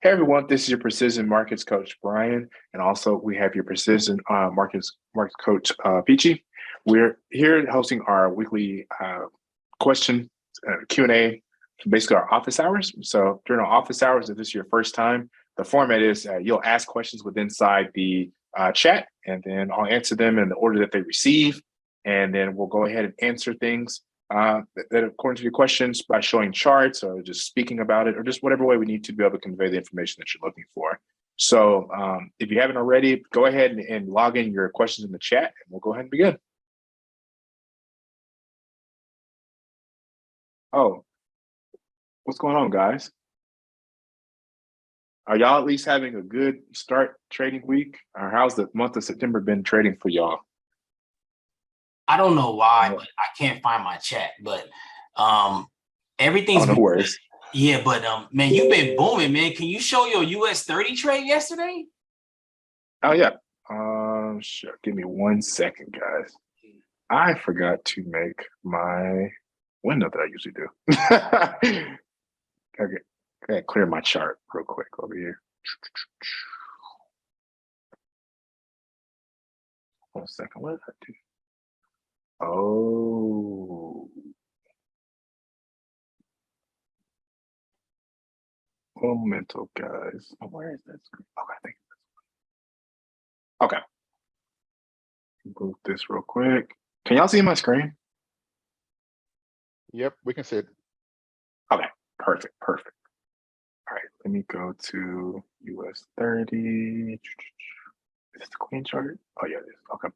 Hey everyone, this is your Precision Markets Coach Brian, and also we have your Precision Markets Coach Peachy. We're here hosting our weekly question Q&A, basically our office hours. So during our office hours, if this is your first time, the format is you'll ask questions inside the chat, and then I'll answer them in the order that they receive, and then we'll go ahead and answer things that according to your questions by showing charts or just speaking about it or just whatever way we need to be able to convey the information that you're looking for. So if you haven't already, go ahead and log in your questions in the chat, and we'll go ahead and begin. Oh, what's going on, guys? Are y'all at least having a good start trading week? Or how's the month of September been trading for y'all? I don't know why, but I can't find my chat. But everything's no worries. Yeah, but man, you've been booming, man. Can you show your US 30 trade yesterday? Oh yeah. Sure. Give me 1 second, guys. I forgot to make my window that I usually do. Okay, clear my chart real quick over here. 1 second. What did I do? Oh. Momental, guys. Oh, where is that screen? Okay, I think that's okay. Move this real quick. Can y'all see my screen? Yep, we can see it. Okay, perfect. All right, let me go to US 30. Is this the queen chart? Oh yeah, it is. Okay.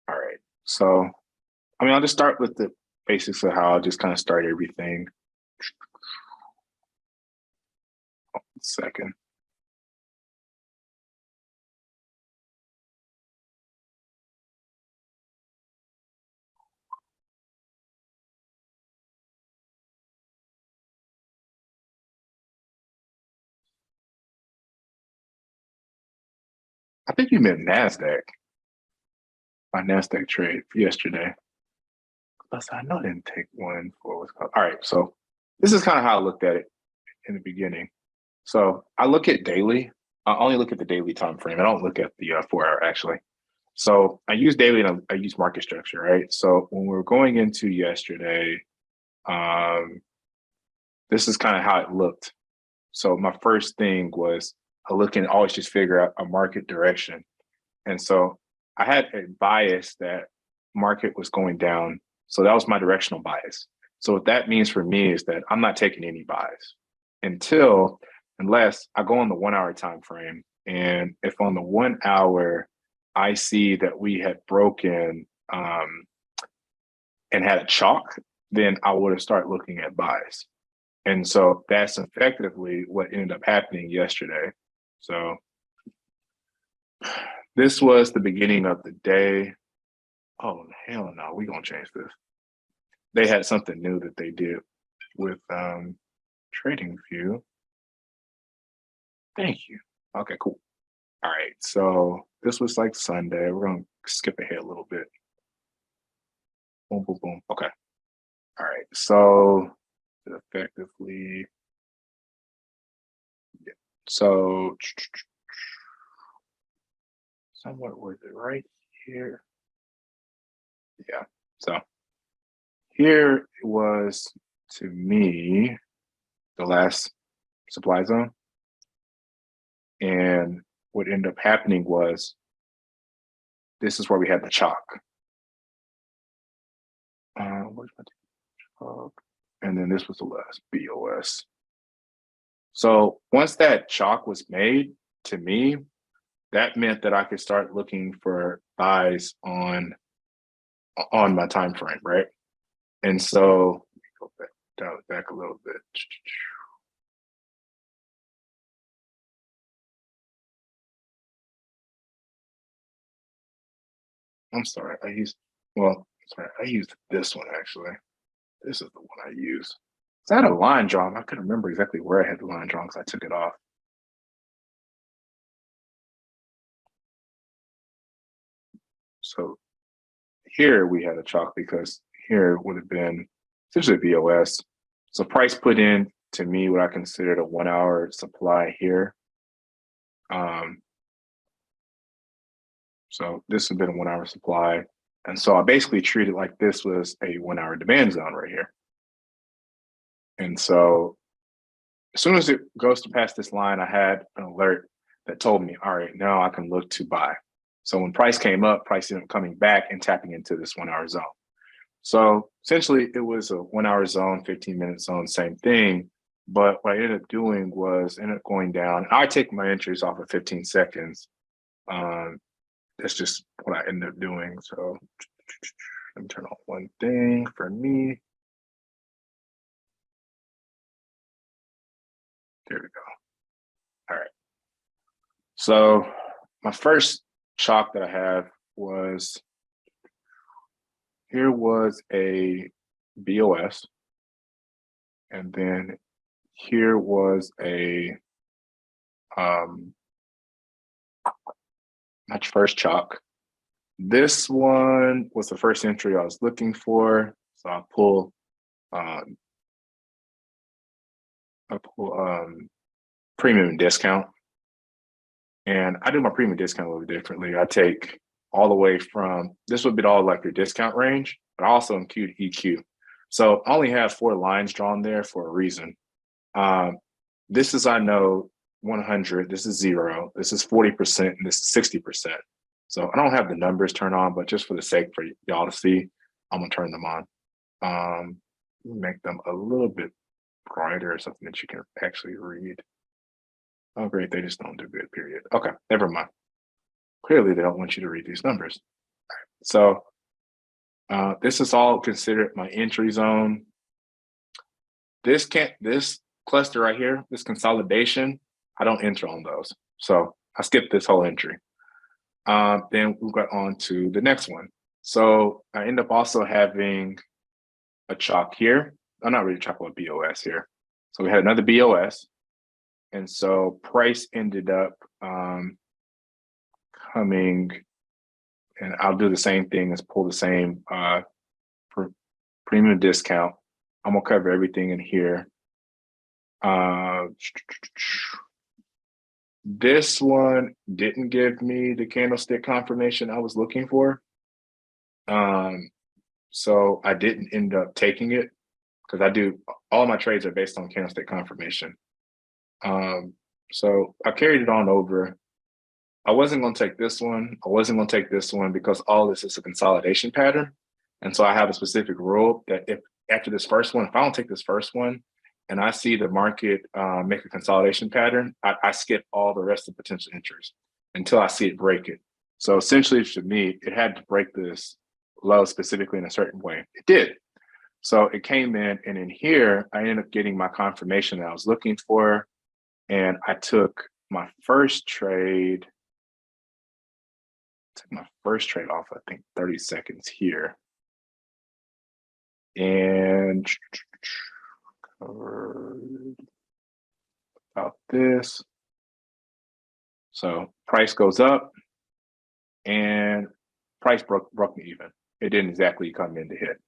All right. So, I'll just start with the basics of how I'll just kind of start everything. 1 second. I think you meant NASDAQ. My NASDAQ trade yesterday. I know I didn't take one for what's called. All right, so this is kind of how I looked at it in the beginning. So I look at daily. I only look at the daily time frame. I don't look at the 4 hour actually. So I use daily and I use market structure, right? So when we're going into yesterday, this is kind of how it looked. So my first thing was I look and always just figure out a market direction. And so I had a bias that market was going down. So that was my directional bias. So what that means for me is that I'm not taking any buys unless I go on the 1 hour time frame. And if on the 1 hour, I see that we had broken and had a chalk, then I would have started looking at buys. And so that's effectively what ended up happening yesterday. So this was the beginning of the day. Oh, hell no, we're going to change this. They had something new that they did with Trading View. Thank you. Okay, cool. All right, so this was like Sunday. We're going to skip ahead a little bit. Boom, boom, boom. Okay. All right, so effectively, yeah. So somewhat was it right here? Yeah, so here it was, to me, the last supply zone. And what ended up happening was this is where we had the chalk. Where's my chalk? And then this was the last BOS. So once that chalk was made, to me, that meant that I could start looking for buys on my time frame, right? And so let me go back a little bit. I'm sorry, I used this one actually. This is the one I used. So I had a line drawn. I couldn't remember exactly where I had the line drawn because I took it off. So here we had a chalk because here would have been essentially BOS. So price put in to me what I considered a 1 hour supply here. So this has been a 1 hour supply. And so I basically treated like this was a 1 hour demand zone right here. And so as soon as it goes to past this line, I had an alert that told me, all right, now I can look to buy. So when price came up, price ended up coming back and tapping into this 1 hour zone. So essentially it was a 1 hour zone, 15-minute zone, same thing. But what I ended up doing was ended up going down. I take my entries off of 15 seconds. That's just what I ended up doing. So let me turn off one thing for me. There we go. All right. So my first chalk that I have was, here was a BOS. And then here was a, my first chalk. This one was the first entry I was looking for. So I'll pull premium discount. And I do my premium discount a little differently. I take all the way from, this would be all like your discount range, but I also include EQ. So I only have 4 lines drawn there for a reason. This is, I know, 100, this is 0, this is 40%, and this is 60%. So I don't have the numbers turned on, but just for the sake for y'all to see, I'm gonna turn them on. Make them a little bit brighter or something that you can actually read. Oh, great, they just don't do good, period. Okay, never mind. Clearly, they don't want you to read these numbers. So this is all considered my entry zone. This cluster right here, this consolidation, I don't enter on those. So I skipped this whole entry. Then we got on to the next one. So I end up also having a chalk here. I'm not really chalk, but BOS here. So we had another BOS. And so price ended up coming, and I'll do the same thing as pull the same for premium discount. I'm gonna cover everything in here. This one didn't give me the candlestick confirmation I was looking for. So I didn't end up taking it because I do, all my trades are based on candlestick confirmation. So I carried it on over. I wasn't going to take this one. I wasn't going to take this one because all this is a consolidation pattern. And so I have a specific rule that if after this first one, if I don't take this first one and I see the market make a consolidation pattern, I skip all the rest of the potential entries until I see it break it. So essentially for me, it had to break this low specifically in a certain way. It did. So it came in, and in here, I ended up getting my confirmation that I was looking for. And I took my first trade, off, I think 30 seconds here. And about this. So price goes up and price broke me even. It didn't exactly come in to hit.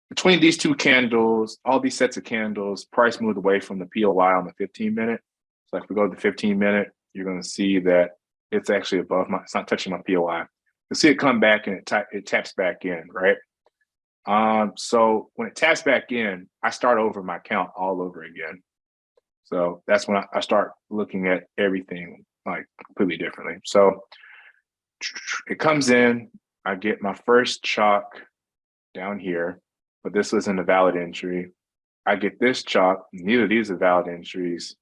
Between these two candles, all these sets of candles, price moved away from the POI on the 15-minute. So if we go to the 15-minute, you're going to see that it's actually above it's not touching my POI. You'll see it come back and it taps back in, right? So when it taps back in, I start over my count all over again. So that's when I start looking at everything like completely differently. So it comes in, I get my first chalk down here, but this wasn't a valid entry. I get this chalk, neither of these are valid entries.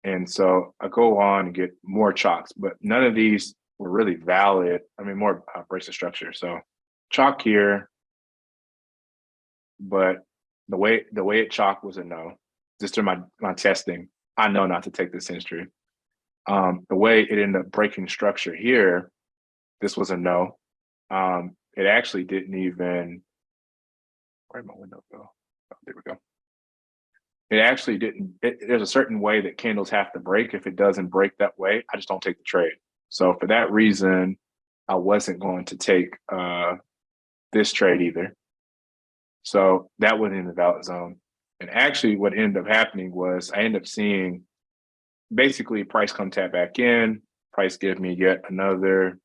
And so I go on and get more chalks, but none of these were really valid. I mean, more breaks of structure. So chalk here, but the way it chalked was a no. Just through my testing, I know not to take this entry. The way it ended up breaking structure here, this was a no. It actually didn't even, where'd my window go? Oh, there we go. It actually didn't, there's a certain way that candles have to break. If it doesn't break that way, I just don't take the trade. So for that reason, I wasn't going to take this trade either. So that wasn't in the valid zone. And actually what ended up happening was I ended up seeing basically price come tap back in, price give me yet another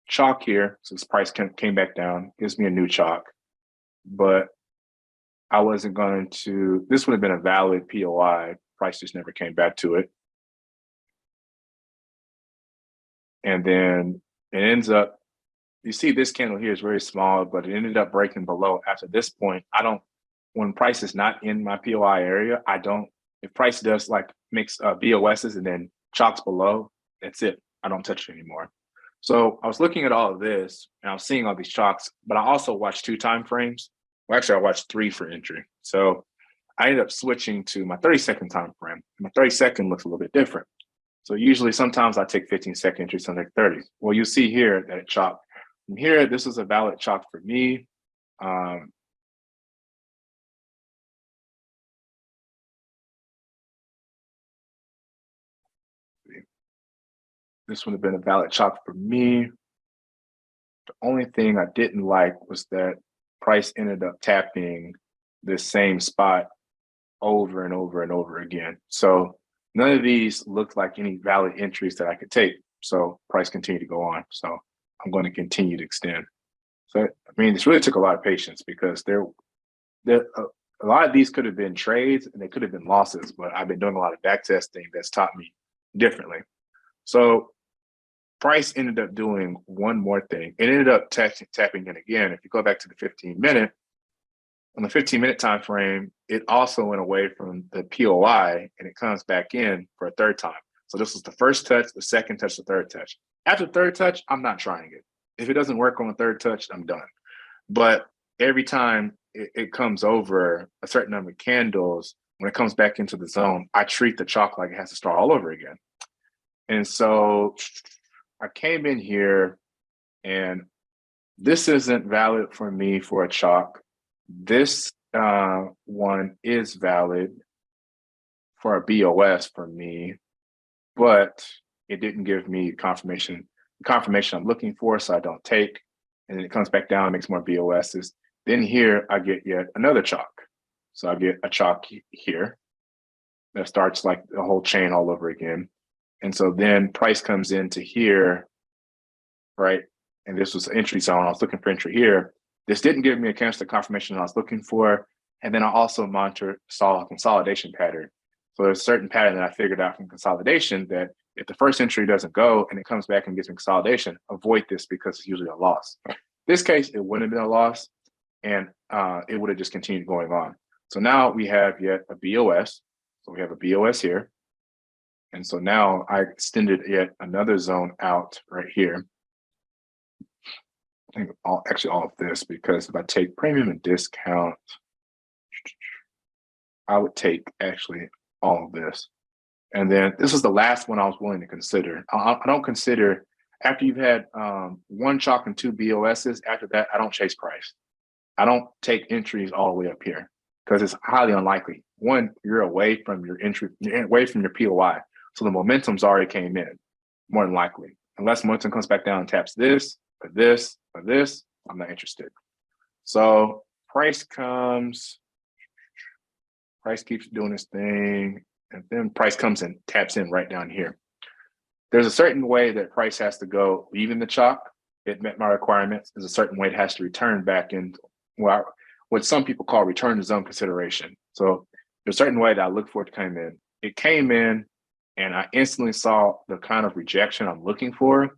chalk here. So this price came back down, gives me a new chalk, but I wasn't going to, this would have been a valid POI, price just never came back to it. And then it ends up, you see this candle here is very small, but it ended up breaking below. After this point, when price is not in my POI area, if price does like makes BOSs and then chalks below, that's it. I don't touch it anymore. So I was looking at all of this and I was seeing all these chalks, but I also watched 2 time frames. Well, actually I watched 3 for entry. So I ended up switching to my 30-second time frame. My 30-second looks a little bit different. So usually sometimes I take 15-second entries, sometimes 30. Well, you see here that it chopped. From here, this is a valid chop for me. This would have been a valid chop for me. The only thing I didn't like was that price ended up tapping this same spot over and over and over again. So none of these looked like any valid entries that I could take. So price continued to go on. So I'm going to continue to extend. So, I mean, this really took a lot of patience because a lot of these could have been trades and they could have been losses, but I've been doing a lot of back testing that's taught me differently. So price ended up doing one more thing. It ended up tapping in again. If you go back to the 15-minute, on the 15-minute time frame, it also went away from the POI and it comes back in for a third time. So this was the first touch, the second touch, the third touch. After the third touch, I'm not trying it. If it doesn't work on the third touch, I'm done. But every time it comes over a certain number of candles, when it comes back into the zone, I treat the chalk like it has to start all over again. And so I came in here and this isn't valid for me for a chalk. This one is valid for a BOS for me, but it didn't give me the confirmation I'm looking for, so I don't take. And then it comes back down and makes more BOSs. Then here I get yet another chalk. So I get a chalk here that starts like the whole chain all over again. And so then price comes into here, right? And this was an entry zone. I was looking for entry here. This didn't give me a cancel confirmation I was looking for. And then I also saw a consolidation pattern. So there's a certain pattern that I figured out from consolidation that if the first entry doesn't go and it comes back and gives me consolidation, avoid this because it's usually a loss. In this case, it wouldn't have been a loss and it would have just continued going on. So now we have yet a BOS. So we have a BOS here. And so now I extended yet another zone out right here. I think actually all of this, because if I take premium and discount, I would take actually all of this. And then this is the last one I was willing to consider. I don't consider, after you've had one chalk and 2 BOSs, after that, I don't chase price. I don't take entries all the way up here because it's highly unlikely. One, you're away from your entry, you're away from your POI. So the momentum's already came in, more than likely. Unless momentum comes back down and taps this, or this, or this, I'm not interested. So price keeps doing this thing, and then price comes and taps in right down here. There's a certain way that price has to go, leaving the chalk. It met my requirements. There's a certain way it has to return back into what some people call return to zone consideration. So there's a certain way that I look for it to come in. It came in, and I instantly saw the kind of rejection I'm looking for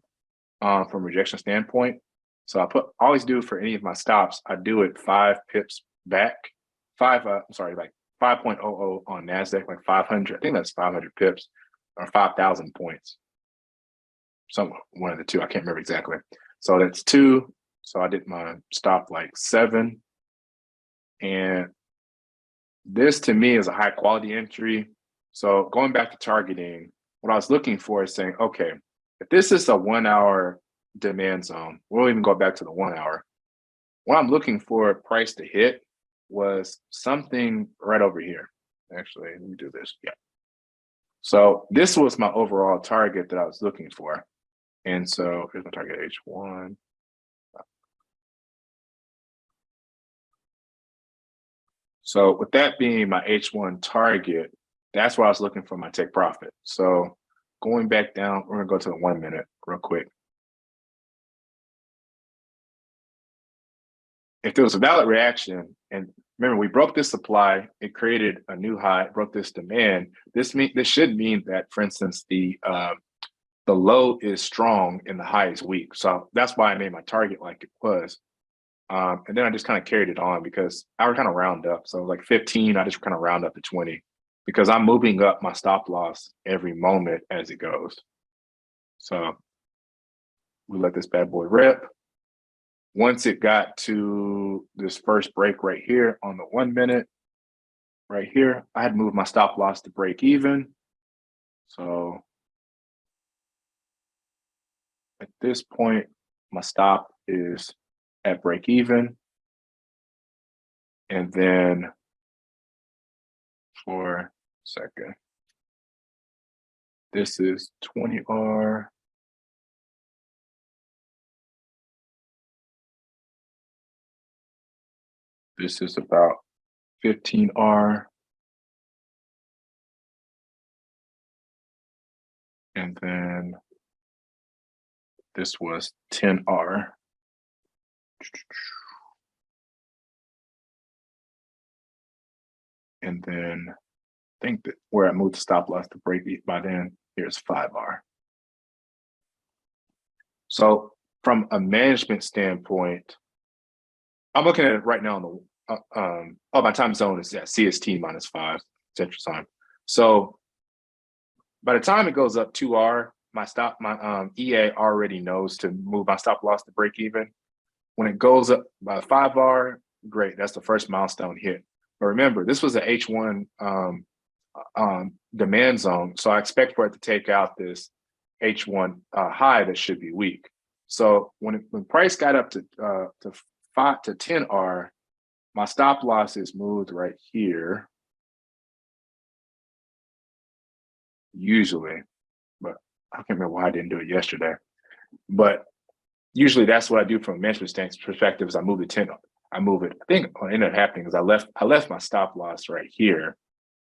from a rejection standpoint. So I always do for any of my stops, I do it 5 pips back, like 5.00 on NASDAQ, like 500. I think that's 500 pips or 5,000 points. One of the two, I can't remember exactly. So that's 2. So I did my stop like 7. And this to me is a high quality entry. So going back to targeting, what I was looking for is saying, okay, if this is a 1 hour demand zone, we'll even go back to the 1 hour. What I'm looking for price to hit was something right over here. Actually, let me do this. Yeah. So this was my overall target that I was looking for. And so here's my target H1. So with that being my H1 target, that's where I was looking for my take profit. So going back down, we're gonna go to the 1 minute real quick. If there was a valid reaction, and remember, we broke this supply, it created a new high, broke this demand. This should mean that, for instance, the low is strong and the high is weak. So that's why I made my target like it was. And then I just kind of carried it on because I would kind of round up. So like 15, I just kind of round up to 20 because I'm moving up my stop loss every moment as it goes. So we let this bad boy rip. Once it got to this first break right here on the 1 minute, right here, I had moved my stop loss to break even. So at this point, my stop is at break even. And then for a second, this is 20R. This is about 15R. And then this was 10R. And then I think that where I moved the stop loss to break by then, here's 5R. So from a management standpoint, I'm looking at it right now on the, my time zone is at CST -5 Central Time. So by the time it goes up 2R, my EA already knows to move my stop loss to break even. When it goes up by 5R, great, that's the first milestone hit. But remember, this was an H1 demand zone, so I expect for it to take out this H1 high that should be weak. So when price got up to 5 to 10R, my stop loss is moved right here, usually, but I can't remember why I didn't do it yesterday. But usually that's what I do from a management stance perspective is I move the 10. I move it. I think what ended up happening is I left my stop loss right here.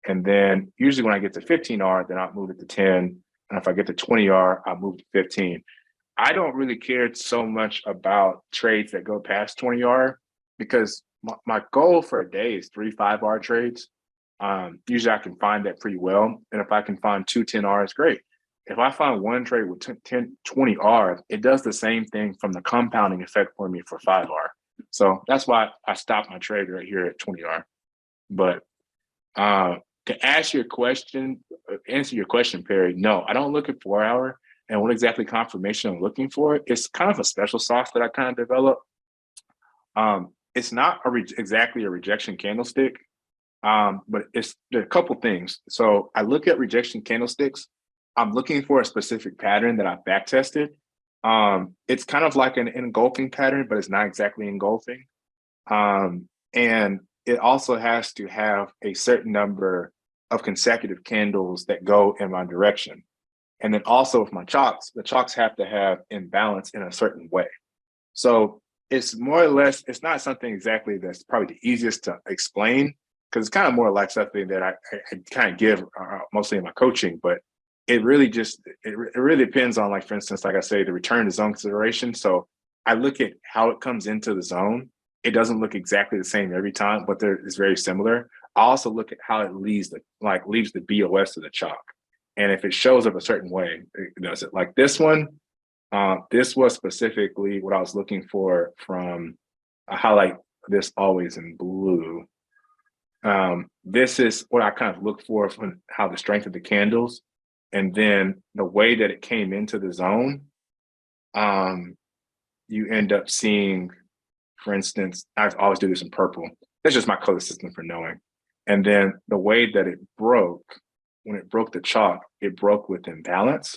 And then usually when I get to 15R, then I'll move it to 10. And if I get to 20R, I'll move to 15. I don't really care so much about trades that go past 20R because my goal for a day is 3 5R trades. Usually I can find that pretty well. And if I can find 2 10Rs, great. If I find one trade with 10, 20Rs, it does the same thing from the compounding effect for me for 5R. So that's why I stopped my trade right here at 20R. But to answer your question, Perry, no, I don't look at 4-hour and what exactly confirmation I'm looking for. It's kind of a special sauce that I kind of developed. It's not exactly a rejection candlestick, but it's there are a couple things. So I look at rejection candlesticks. I'm looking for a specific pattern that I've back tested. It's kind of like an engulfing pattern, but it's not exactly engulfing. And it also has to have a certain number of consecutive candles that go in my direction. And then also with my chalks, the chalks have to have imbalance in a certain way. So it's more or less, it's not something exactly that's probably the easiest to explain because it's kind of more like something that I kind of give mostly in my coaching, but it really just, it really depends on, like, for instance, like I say, the return to zone consideration. So I look at how it comes into the zone. It doesn't look exactly the same every time, but it's very similar. I also look at how it leaves the BOS of the chalk. And if it shows up a certain way, it does it. Like this one, this was specifically what I was looking for from, I highlight this always in blue. This is what I kind of look for from how the strength of the candles and then the way that it came into the zone. You end up seeing, for instance, I always do this in purple. That's just my color system for knowing. And then the way that it broke, when it broke the chalk, it broke with imbalance.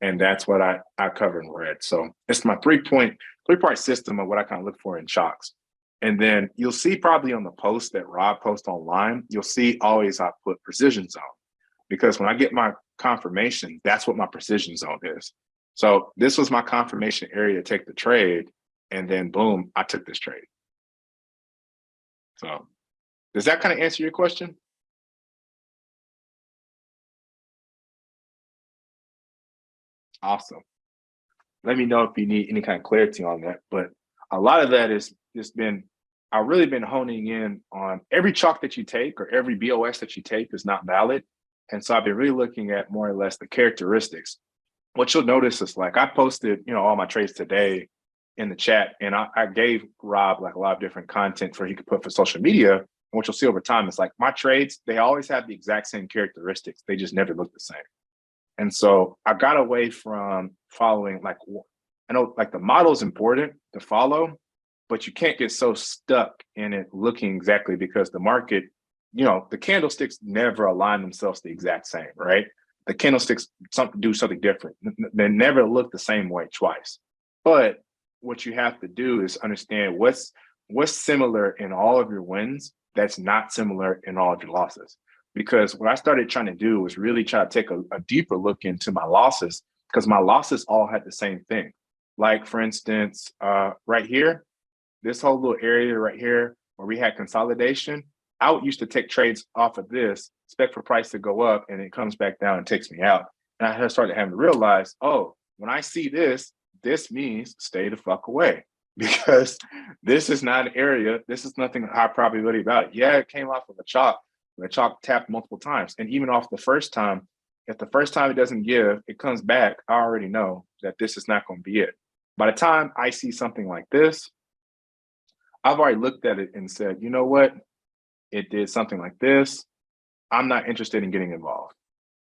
And that's what I cover in red. So it's my three-part system of what I kind of look for in chalks. And then you'll see probably on the post that Rob posts online, you'll see always I put precision zone. Because when I get my confirmation, that's what my precision zone is. So this was my confirmation area to take the trade. And then boom, I took this trade. So Does that kind of answer your question? Awesome. Let me know if you need any kind of clarity on that. But a lot of that is just been, I've really been honing in on every chalk that you take or every BOS that you take is not valid. And so I've been really looking at more or less the characteristics. What you'll notice is like I posted, all my trades today in the chat, and I gave Rob like a lot of different content for he could put for social media. And what you'll see over time is like my trades, they always have the exact same characteristics. They just never look the same. And so I got away from following like, I know like the model is important to follow, but you can't get so stuck in it looking exactly because the market, the candlesticks never align themselves the exact same, right? The candlesticks do something different. They never look the same way twice. But what you have to do is understand what's similar in all of your wins that's not similar in all of your losses. Because what I started trying to do was really try to take a deeper look into my losses, because my losses all had the same thing. Like for instance, right here, this whole little area right here where we had consolidation, I used to take trades off of this, expect for price to go up, and it comes back down and takes me out. And I started having to realize, oh, when I see this, this means stay the fuck away, because this is not an area, this is nothing high probability about it. Yeah, it came off of a chalk. The chalk tapped multiple times. And even off the first time, if the first time it doesn't give, it comes back, I already know that this is not going to be it. By the time I see something like this, I've already looked at it and said, you know what? It did something like this. I'm not interested in getting involved,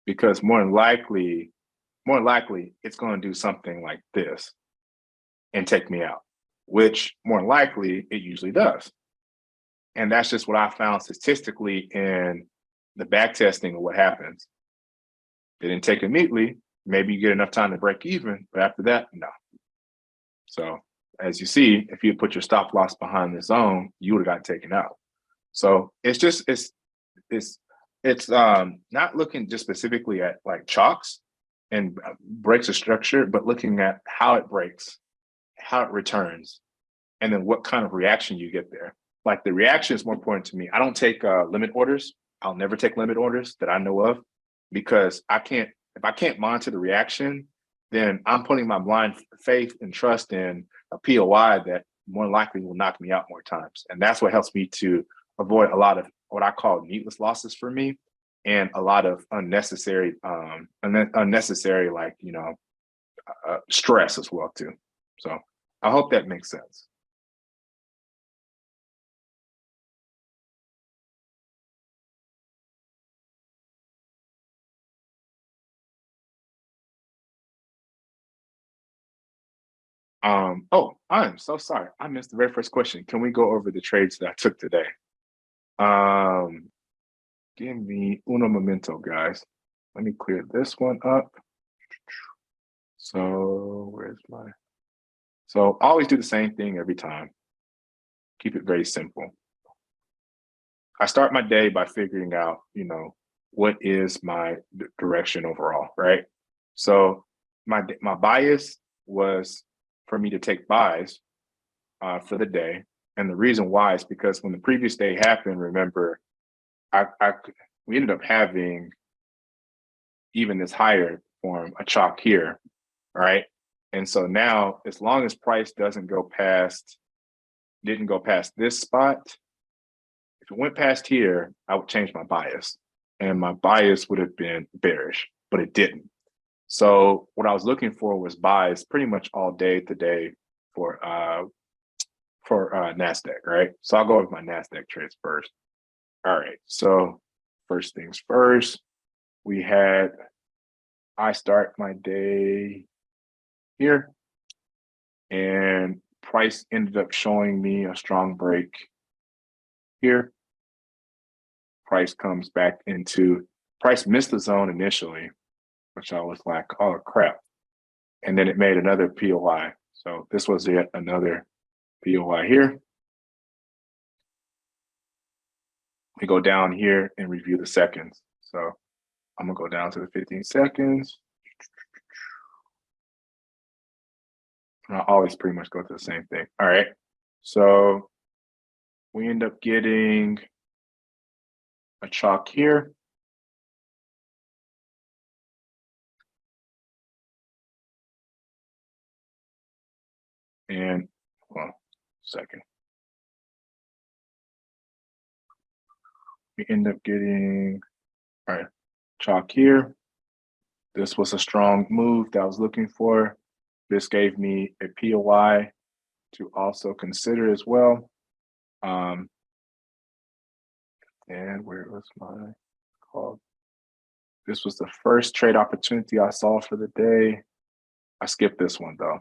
because more than likely, it's going to do something like this and take me out, which more than likely it usually does. And that's just what I found statistically in the back testing of what happens. They didn't take immediately. Maybe you get enough time to break even, but after that, no. So as you see, if you put your stop loss behind the zone, you would have got taken out. So it's not looking just specifically at like chalks and breaks of structure, but looking at how it breaks, how it returns, and then what kind of reaction you get there. Like the reaction is more important to me. I don't take limit orders. I'll never take limit orders that I know of, because if I can't monitor the reaction, then I'm putting my blind faith and trust in a POI that more likely will knock me out more times. And that's what helps me to avoid a lot of what I call needless losses for me, and a lot of unnecessary like, stress as well too. So I hope that makes sense. Oh, I'm so sorry. I missed the very first question. Can we go over the trades that I took today? Um, Give me uno momento, guys. Let me clear this one up. So so I always do the same thing every time. Keep it very simple. I start my day by figuring out, what is my direction overall, right? So my bias was for me to take buys for the day. And the reason why is because when the previous day happened, remember, we ended up having even this higher form, a chalk here, right? And so now, as long as price didn't go past this spot, if it went past here, I would change my bias, and my bias would have been bearish, but it didn't. So what I was looking for was buys pretty much all day today for NASDAQ, right? So I'll go with my NASDAQ trades first. All right, so first things first, I start my day here, and price ended up showing me a strong break here. Price missed the zone initially, which I was like, oh crap. And then it made another POI. So this was yet another POI here. We go down here and review the seconds. So I'm gonna go down to the 15 seconds. And I always pretty much go to the same thing. All right. So we end up getting a chalk here. And well, second. We end up getting, all right, chalk here. This was a strong move that I was looking for. This gave me a POI to also consider as well. And where was my call? This was the first trade opportunity I saw for the day. I skipped this one though.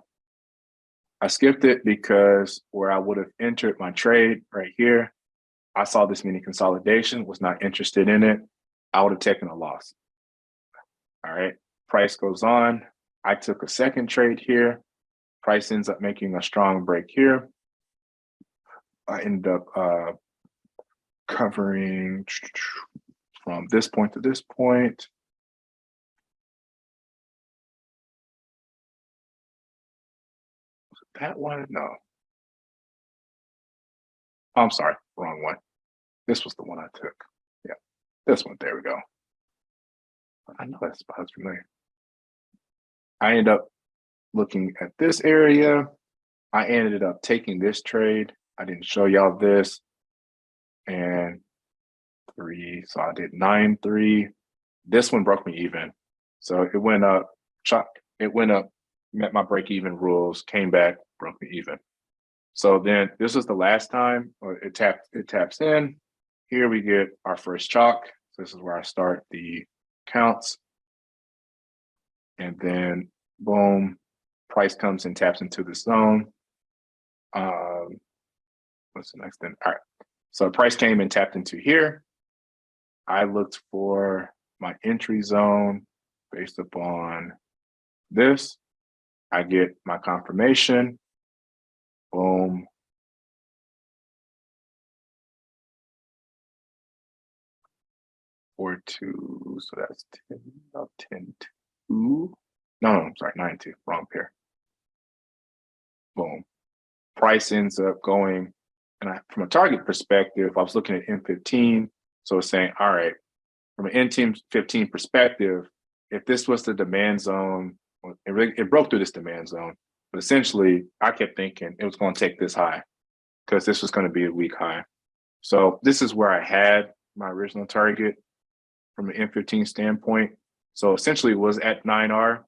I skipped it because where I would have entered my trade right here, I saw this mini consolidation, was not interested in it. I would have taken a loss. All right, price goes on. I took a second trade here. Price ends up making a strong break here. I ended up covering from this point to this point. Was it that one? No. Oh, I'm sorry, wrong one. This was the one I took. Yeah, this one. There we go. I know that spot's familiar. I ended up looking at this area. I ended up taking this trade. I didn't show y'all this. And 3, so I did 9-3. This one broke me even. So it went up, it went up, met my break even rules, came back, broke me even. So then this is the last time it taps in. Here we get our first chalk. So this is where I start the counts. And then boom, price comes and taps into the zone. What's the next thing? All right. So price came and tapped into here. I looked for my entry zone based upon this. I get my confirmation. Boom. Or 2, so that's 10, about 10, 2. No, I'm sorry, 9-2, wrong pair. Boom. Price ends up going, and from a target perspective, I was looking at M15. So it's saying, all right, from an M15 perspective, if this was the demand zone, it broke through this demand zone. But essentially, I kept thinking it was going to take this high because this was going to be a weak high. So this is where I had my original target from an M15 standpoint. So essentially it was at 9R.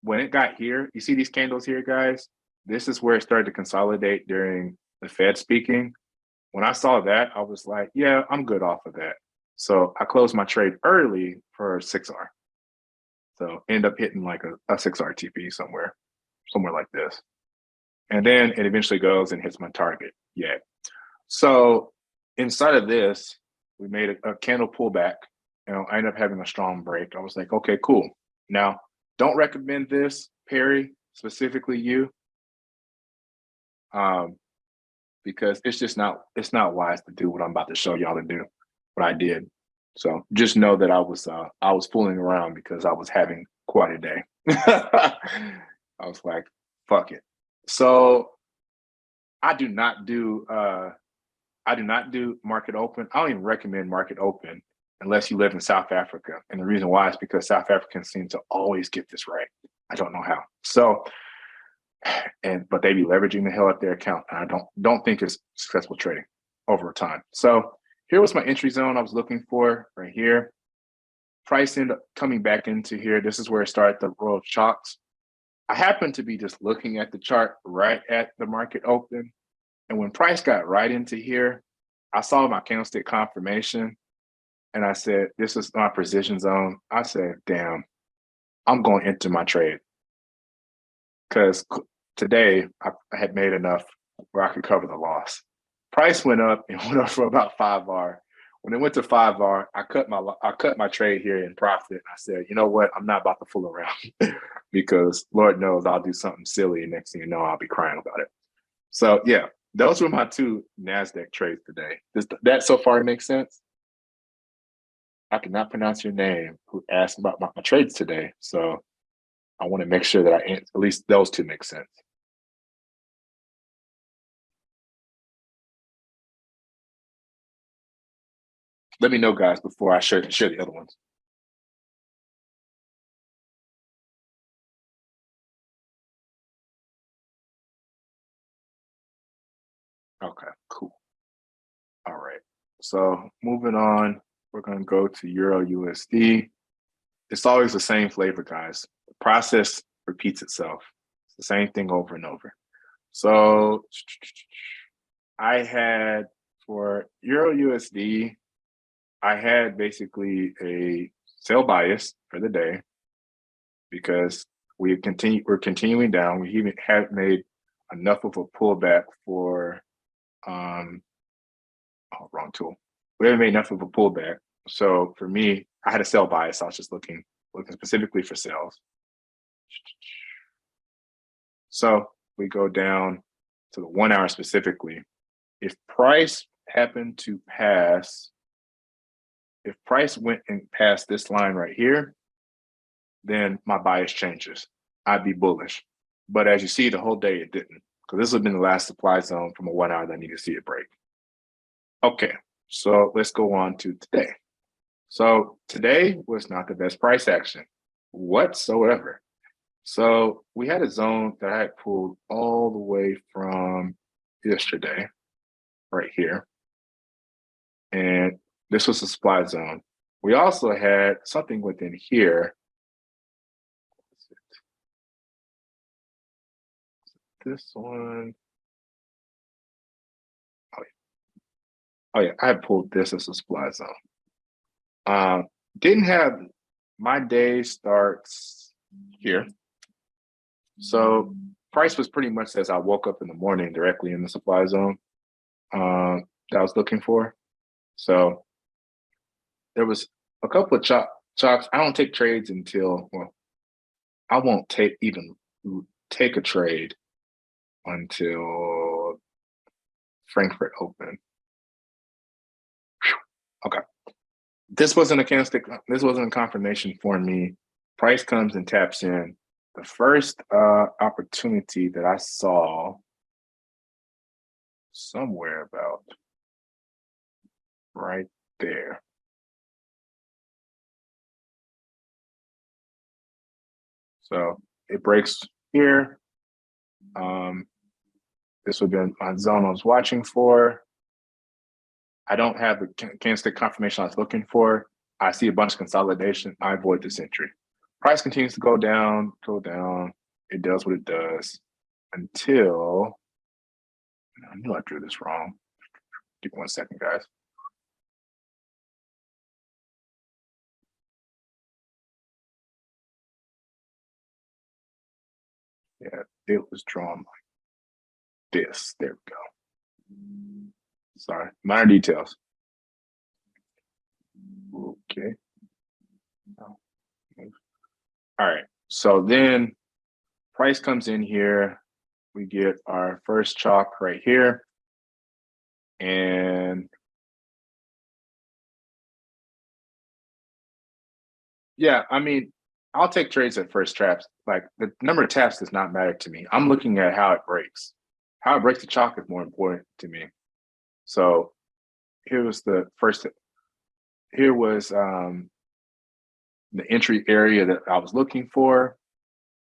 When it got here, you see these candles here, guys? This is where it started to consolidate during the Fed speaking. When I saw that, I was like, yeah, I'm good off of that. So I closed my trade early for 6R. So end up hitting like a 6R TP somewhere like this. And then it eventually goes and hits my target. Yeah. So inside of this, we made a candle pullback. I ended up having a strong break. I was like, okay, cool. Now, don't recommend this, Perry, specifically you, because it's not wise to do what I'm about to show y'all to do, what I did. So just know that I was fooling around because I was having quite a day. I was like, fuck it. So I do not do market open. I don't even recommend market open unless you live in South Africa. And the reason why is because South Africans seem to always get this right. I don't know how. So, but they be leveraging the hell out their account. And I don't think it's successful trading over time. So here was my entry zone I was looking for right here. Price ended up coming back into here. This is where it started the row of chalks. I happened to be just looking at the chart right at the market open. And when price got right into here, I saw my candlestick confirmation and I said, this is my precision zone. I said, damn, I'm going to enter my trade. Because today I had made enough where I could cover the loss. Price went up and went up for about 5R. When it went to 5R, I cut my trade here in profit. I said, you know what? I'm not about to fool around because Lord knows I'll do something silly and next thing you know, I'll be crying about it. So yeah, those were my 2 NASDAQ trades today. Does that so far make sense? I cannot pronounce your name who asked about my trades today. So I want to make sure that at least those 2 make sense. Let me know, guys, before I share the other ones. Okay, cool. All right. So moving on, we're going to go to Euro USD. It's always the same flavor, guys. The process repeats itself. It's the same thing over and over. So I had for Euro USD, I had basically a sell bias for the day because we're continuing down. We even haven't made enough of a pullback for wrong tool. We haven't made enough of a pullback. So for me, I had a sell bias. I was just looking specifically for sales. So we go down to the 1 hour specifically. If price happened to pass, if price went and passed this line right here, then my bias changes. I'd be bullish. But as you see, the whole day it didn't, because this would have been the last supply zone from a 1 hour that I need to see it break. Okay, so let's go on to today. So today was not the best price action whatsoever. So we had a zone that I had pulled all the way from yesterday, right here. And this was the supply zone. We also had something within here. This one. Oh yeah, I had pulled this as a supply zone. Didn't have my day starts here. So price was pretty much as I woke up in the morning directly in the supply zone that I was looking for. So there was a couple of chalks. I don't take trades until, well, I won't take a trade until Frankfurt open. Okay. This wasn't a candlestick. This wasn't a confirmation for me. Price comes and taps in. The first opportunity that I saw somewhere about right there. So it breaks here. This would have been my zone I was watching for. I don't have the candlestick confirmation I was looking for. I see a bunch of consolidation. I avoid this entry. Price continues to go down. It does what it does until, I knew I drew this wrong. Give me 1 second, guys. Yeah, it was drawn like this. There we go. Sorry, minor details. Okay. All right, so then price comes in here. We get our first chalk right here. And yeah, I mean, I'll take trades at first traps. Like the number of taps does not matter to me. I'm looking at how it breaks. How it breaks the chalk is more important to me. So here was the first, here was the entry area that I was looking for.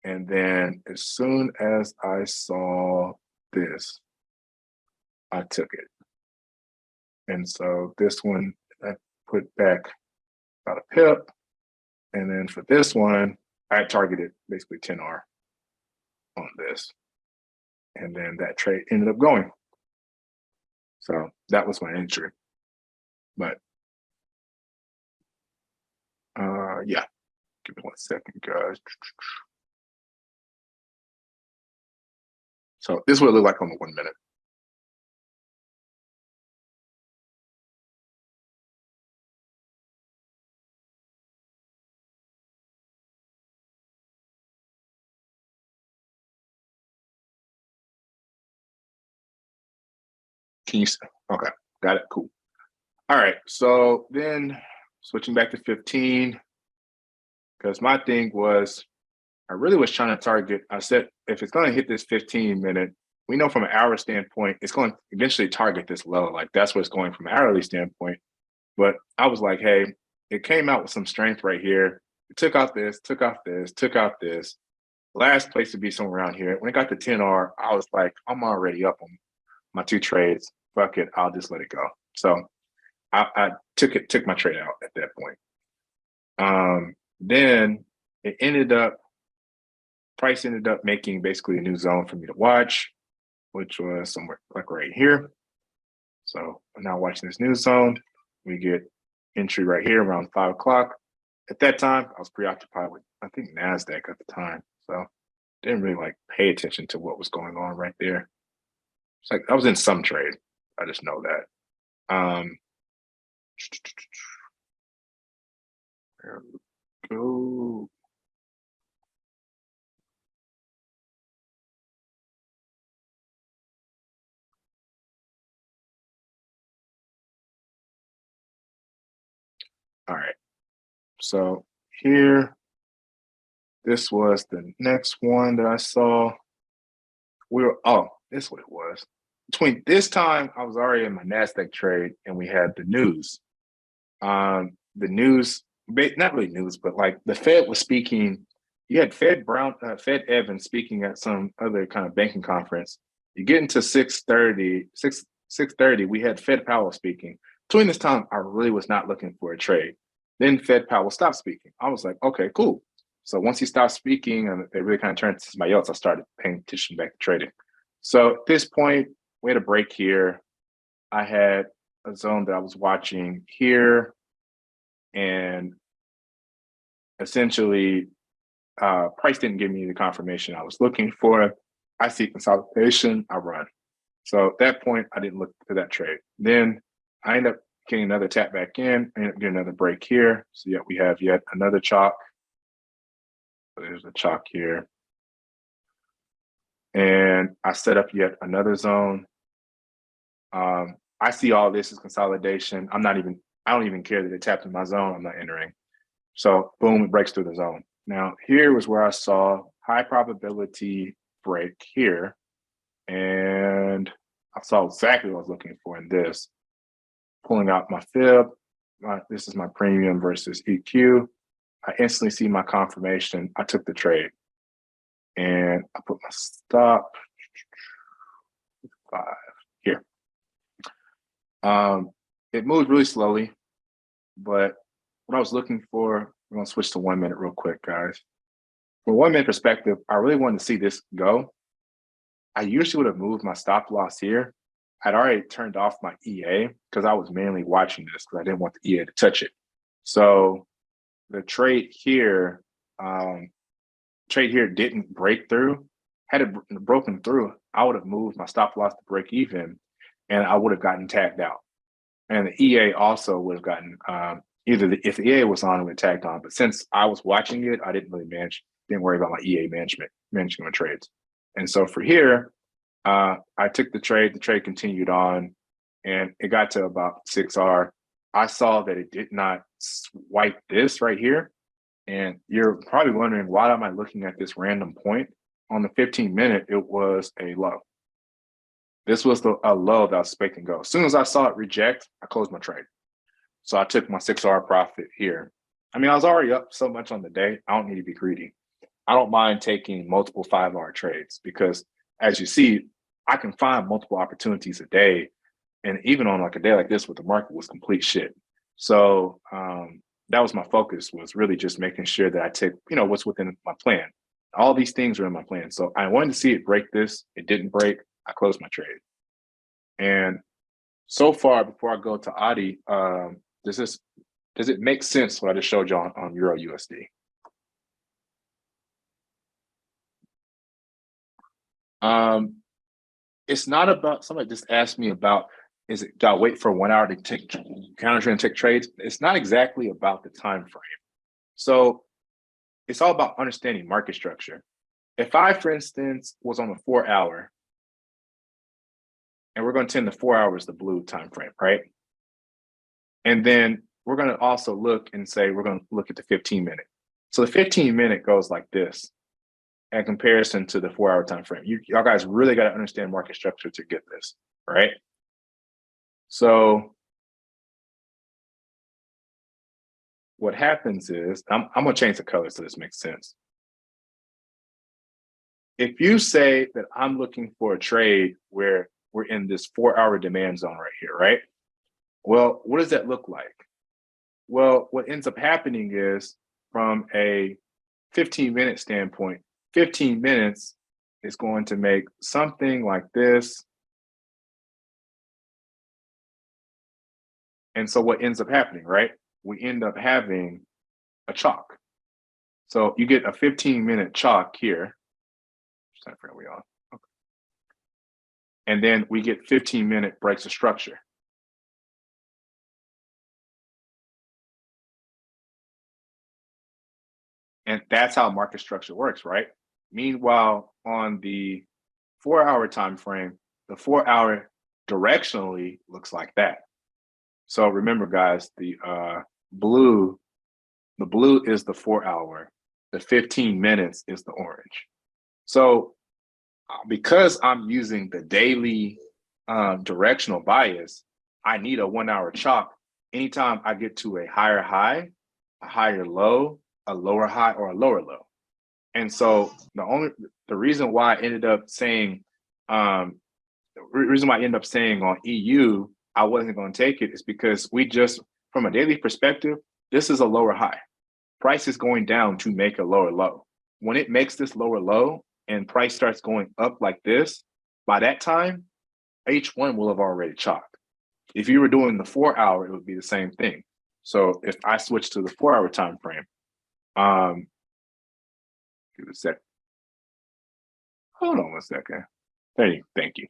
And then as soon as I saw this, I took it. And so this one I put back about a pip. And then for this one, I targeted basically 10R on this. And then that trade ended up going. So that was my entry. But yeah, give me 1 second, guys. So this is what it looked like on the 1 minute. Can you, okay, got it, cool. All right, so then switching back to 15, because my thing was, I really was trying to target, I said, if it's gonna hit this 15-minute, we know from an hour standpoint, it's going to eventually target this low. Like that's what's going from an hourly standpoint. But I was like, hey, it came out with some strength right here. It took out this, took out this, took out this. Last place to be somewhere around here. When it got to 10R, I was like, I'm already up on my 2 trades. Fuck it, I'll just let it go. So I took my trade out at that point. Then it price ended up making basically a new zone for me to watch, which was somewhere like right here. So I'm now watching this new zone. We get entry right here around 5 o'clock. At that time, I was preoccupied with, I think, NASDAQ at the time. So didn't really like pay attention to what was going on right there. It's like I was in some trade. I just know that. There we go. All right. So here, this was the next one that I saw. This is what it was. Between this time, I was already in my NASDAQ trade and we had the news. The news, not really news, but like the Fed was speaking. You had Fed Evans speaking at some other kind of banking conference. You get into 6:30, we had Fed Powell speaking. Between this time, I really was not looking for a trade. Then Fed Powell stopped speaking. I was like, okay, cool. So once he stopped speaking and it really kind of turned to somebody else, I started paying attention back to trading. So at this point, we had a break here. I had a zone that I was watching here, and essentially price didn't give me the confirmation I was looking for. I see consolidation, I run. So at that point, I didn't look for that trade. Then I end up getting another tap back in, I end up getting another break here. So yeah, we have yet another chalk. So there's a chalk here. And I set up yet another zone. I see all this as consolidation. I don't even care that it tapped in my zone. I'm not entering. So boom, it breaks through the zone. Now here was where I saw high probability break here. And I saw exactly what I was looking for in this. Pulling out my fib. This is my premium versus EQ. I instantly see my confirmation. I took the trade. And I put my stop 5 here. It moved really slowly, but what I was looking for, we're gonna switch to 1 minute real quick, guys. From a 1 minute perspective, I really wanted to see this go. I usually would have moved my stop loss here. I'd already turned off my EA because I was mainly watching this because I didn't want the EA to touch it. So the trade here didn't break through. Had it broken through, I would have moved my stop loss to break even and I would have gotten tagged out. And the EA also would have gotten if the EA was on, it would have tagged on. But since I was watching it, I didn't worry about my EA managing my trades. And so for here, I took the trade continued on, and it got to about 6R. I saw that it did not swipe this right here. And you're probably wondering, why am I looking at this random point? On the 15-minute, it was a low. This was a low that I was expecting to go. As soon as I saw it reject, I closed my trade. So I took my 6R profit here. I mean, I was already up so much on the day, I don't need to be greedy. I don't mind taking multiple 5R trades because, as you see, I can find multiple opportunities a day. And even on like a day like this where the market was complete shit. So that was my focus, was really just making sure that I take, what's within my plan. All these things are in my plan. So I wanted to see it break this. It didn't break. I closed my trade. And so far, before I go to Adi, does it make sense what I just showed you on Euro USD? It's not about, somebody just asked me about, do I wait for 1 hour to take counter trade and take trades? It's not exactly about the time frame. So it's all about understanding market structure. If I, for instance, was on a 4 hour, and we're going to tend the 4 hours, the blue time frame, right? And then we're going to also look and say, we're going to look at the 15-minute. So the 15-minute goes like this in comparison to the 4 hour time frame. Y'all guys really got to understand market structure to get this, right? So what happens is, I'm gonna change the color so this makes sense. If you say that I'm looking for a trade where we're in this 4-hour demand zone right here, right? Well, what does that look like? Well, what ends up happening is from a 15-minute standpoint, 15 minutes is going to make something like this. And so what ends up happening, right? We end up having a chalk. So you get a 15-minute chalk here. Time frame we on. Okay. And then we get 15-minute breaks of structure. And that's how market structure works, right? Meanwhile, on the 4-hour time frame, the 4-hour directionally looks like that. So remember, guys, the blue is the 4-hour, the 15 minutes is the orange. So because I'm using the daily directional bias, I need a 1-hour chalk anytime I get to a higher high, a higher low, a lower high, or a lower low. And so the reason why I ended up saying on EU I wasn't going to take it is because we just, from a daily perspective, this is a lower high. Price is going down to make a lower low. When it makes this lower low and price starts going up like this, by that time, H1 will have already chalked. If you were doing the 4-hour, it would be the same thing. So if I switch to the 4-hour time frame, give it a sec. Hold on 1 second. Thank you.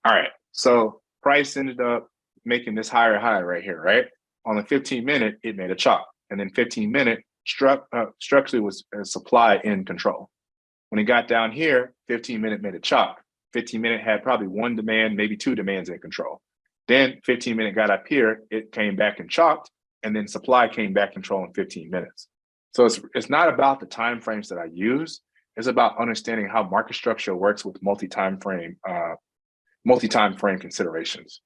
All right. So price ended up making this higher high right here, right? On the 15-minute, it made a chop. And then 15-minute structurally was supply in control. When it got down here, 15-minute made a chop. 15-minute had probably one demand, maybe two demands in control. Then 15-minute got up here, it came back and chopped, and then supply came back control in 15 minutes. So it's not about the time frames that I use. It's about understanding how market structure works with multi-time frame considerations.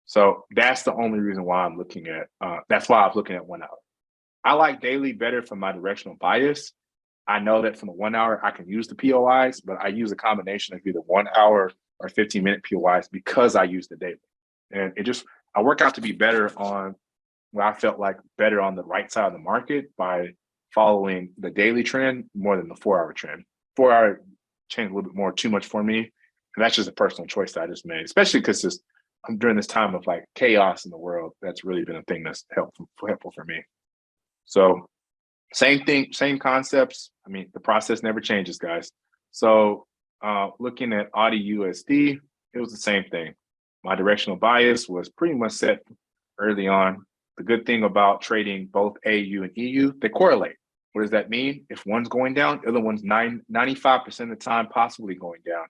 So that's the only reason why I'm looking at, that's why I was looking at 1 hour. I like daily better for my directional bias. I know that from the 1 hour, I can use the POIs, but I use a combination of either 1 hour or 15-minute POIs because I use the daily. And I work out to be better on where I felt like better on the right side of the market by following the daily trend more than the 4-hour trend. 4-hour changed a little bit more too much for me. And that's just a personal choice that I just made, especially because I'm during this time of like chaos in the world. That's really been a thing that's helpful for me. So same thing, same concepts. I mean, the process never changes, guys. So looking at Audi USD, it was the same thing. My directional bias was pretty much set early on. The good thing about trading both AU and EU, they correlate. What does that mean? If one's going down, the other one's 95% of the time possibly going down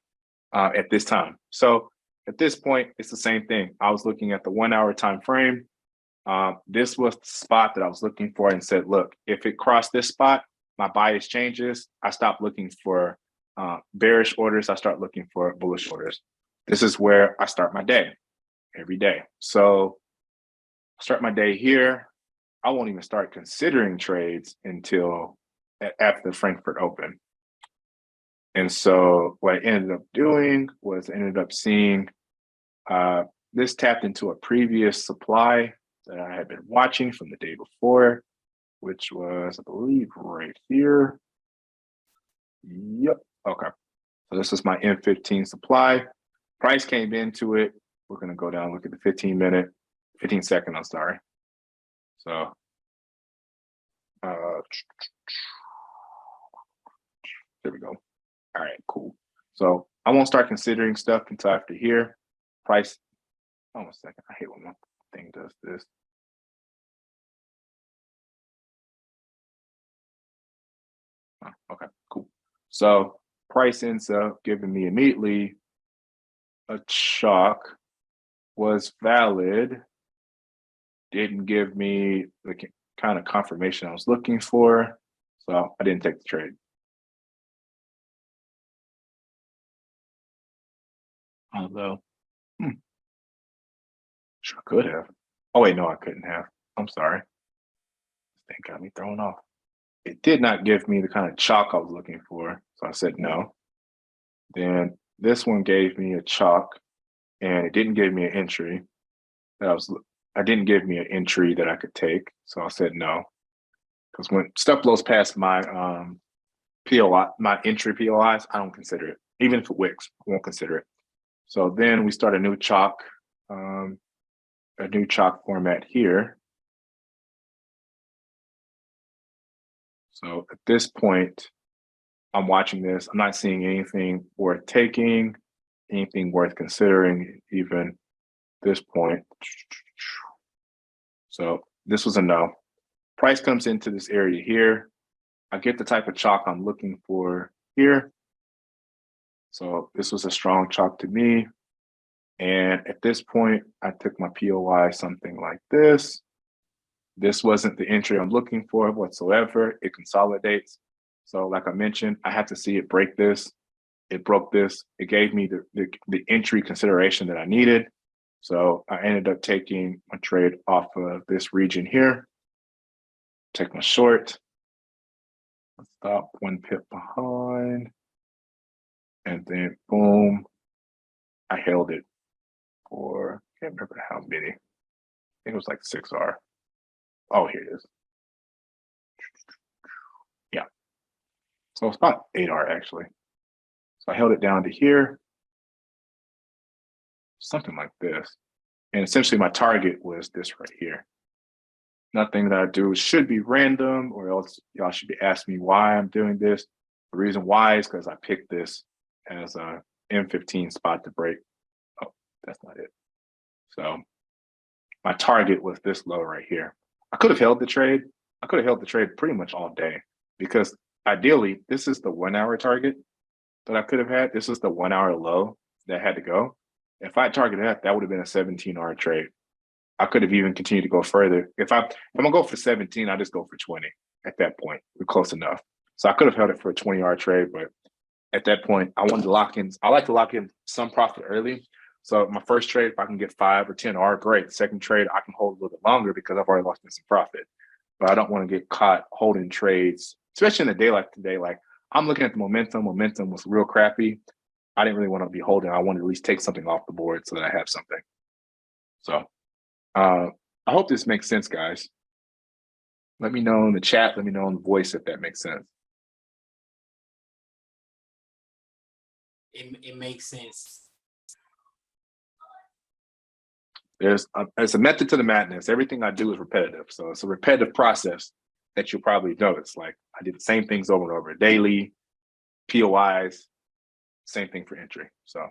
at this time. So at this point, it's the same thing. I was looking at the 1 hour time frame. This was the spot that I was looking for and said, look, if it crossed this spot, my bias changes. I stop looking for bearish orders. I start looking for bullish orders. This is where I start my day every day. So I start my day here. I won't even start considering trades until after the Frankfurt Open. And so what I ended up doing was I ended up seeing this tapped into a previous supply that I had been watching from the day before, which was, I believe, right here. Yep. Okay. So this is my M15 supply. Price came into it. We're going to go down and look at the 15 second, I'm sorry. So there we go. All right, cool. So I won't start considering stuff until after here. Price, hold on a second. I hate when my thing does this. Oh, okay, cool. So price ends up giving me immediately a chalk, was valid, didn't give me the kind of confirmation I was looking for. So I didn't take the trade. Although, sure could have. Oh wait, no, I couldn't have. I'm sorry. thing got me thrown off. It did not give me the kind of chalk I was looking for, so I said no. Then this one gave me a chalk, and it didn't give me an entry. I didn't give me an entry that I could take, so I said no. Because when stuff blows past my POI, my entry POIs, I don't consider it. Even if it wicks, I won't consider it. So then we start a new chalk format here. So at this point, I'm watching this. I'm not seeing anything worth taking, anything worth considering, even this point. So this was a no. Price comes into this area here. I get the type of chalk I'm looking for here. So this was a strong chalk to me. And at this point, I took my POI something like this. This wasn't the entry I'm looking for whatsoever. It consolidates. So like I mentioned, I had to see it break this. It broke this. It gave me the entry consideration that I needed. So I ended up taking my trade off of this region here. Take my short. Stop 1 pip behind. And then boom, I held it for, can't remember how many. I think it was like 6R. Oh, here it is. Yeah. So it's about 8R actually. So I held it down to here, something like this. And essentially my target was this right here. Nothing that I do should be random, or else y'all should be asking me why I'm doing this. The reason why is because I picked this as a M15 spot to break. Oh, that's not it. So my target was this low right here. I could have held the trade. I could have held the trade pretty much all day, because ideally this is the 1 hour target that I could have had. This is the 1 hour low that had to go. If I targeted that, that would have been a 17R trade. I could have even continued to go further. If I'm gonna go for 17, I just go for 20 at that point. We're close enough. So I could have held it for a 20R trade, but at that point, I wanted to lock in. I like to lock in some profit early. So my first trade, if I can get 5 or 10R, great. Second trade, I can hold a little bit longer because I've already locked in some profit. But I don't want to get caught holding trades, especially in a day like today. Like, I'm looking at the momentum. Momentum was real crappy. I didn't really want to be holding. I wanted to at least take something off the board so that I have something. So I hope this makes sense, guys. Let me know in the chat. Let me know in the voice if that makes sense. It makes sense. There's a method to the madness. Everything I do is repetitive. So it's a repetitive process that you'll probably notice. Like, I did the same things over and over. Daily, POIs, same thing for entry. So